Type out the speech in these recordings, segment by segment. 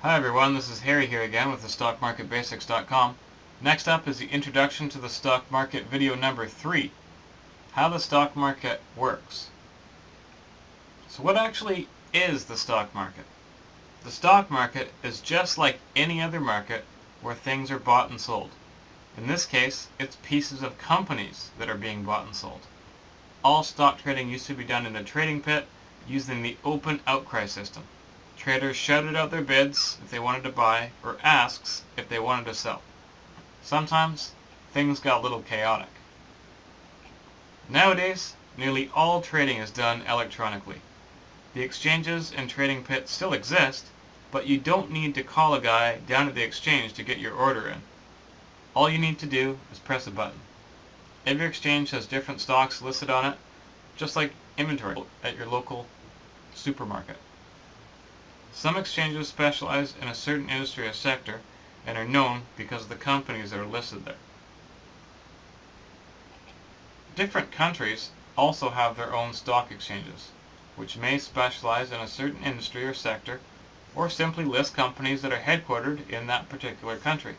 Hi everyone, this is Harry here again with the StockMarketBasics.com. Next up is the introduction to the stock market video number 3, how the stock market works. So what actually is the stock market? The stock market is just like any other market where things are bought and sold. In this case, it's pieces of companies that are being bought and sold. All stock trading used to be done in a trading pit using the open outcry system. Traders shouted out their bids if they wanted to buy, or asks if they wanted to sell. Sometimes, things got a little chaotic. Nowadays, nearly all trading is done electronically. The exchanges and trading pits still exist, but you don't need to call a guy down at the exchange to get your order in. All you need to do is press a button. Every exchange has different stocks listed on it, just like inventory at your local supermarket. Some exchanges specialize in a certain industry or sector and are known because of the companies that are listed there. Different countries also have their own stock exchanges, which may specialize in a certain industry or sector, or simply list companies that are headquartered in that particular country.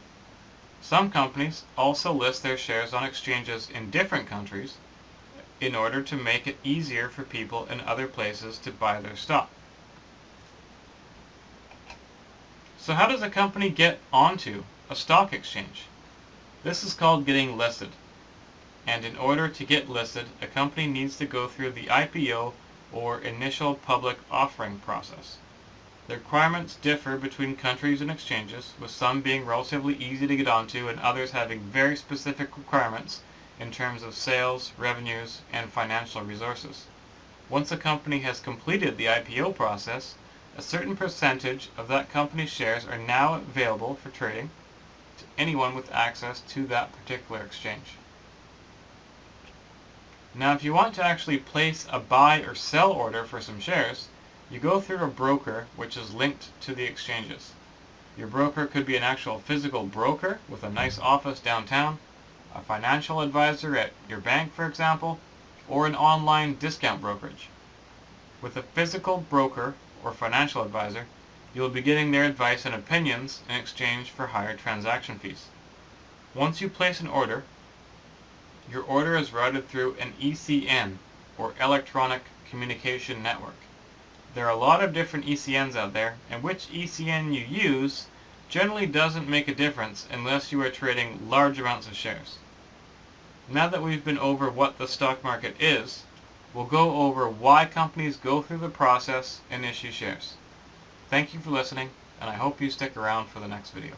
Some companies also list their shares on exchanges in different countries in order to make it easier for people in other places to buy their stock. So how does a company get onto a stock exchange? This is called getting listed. And in order to get listed, a company needs to go through the IPO or initial public offering process. The requirements differ between countries and exchanges, with some being relatively easy to get onto and others having very specific requirements in terms of sales, revenues, and financial resources. Once a company has completed the IPO process, a certain percentage of that company's shares are now available for trading to anyone with access to that particular exchange. Now, if you want to actually place a buy or sell order for some shares, you go through a broker which is linked to the exchanges. Your broker could be an actual physical broker with a nice office downtown, a financial advisor at your bank, for example, or an online discount brokerage. With a physical broker or financial advisor, you will be getting their advice and opinions in exchange for higher transaction fees. Once you place an order, your order is routed through an ECN, or Electronic Communication Network. There are a lot of different ECNs out there, and which ECN you use generally doesn't make a difference unless you are trading large amounts of shares. Now that we've been over what the stock market is, we'll go over why companies go through the process and issue shares. Thank you for listening, and I hope you stick around for the next video.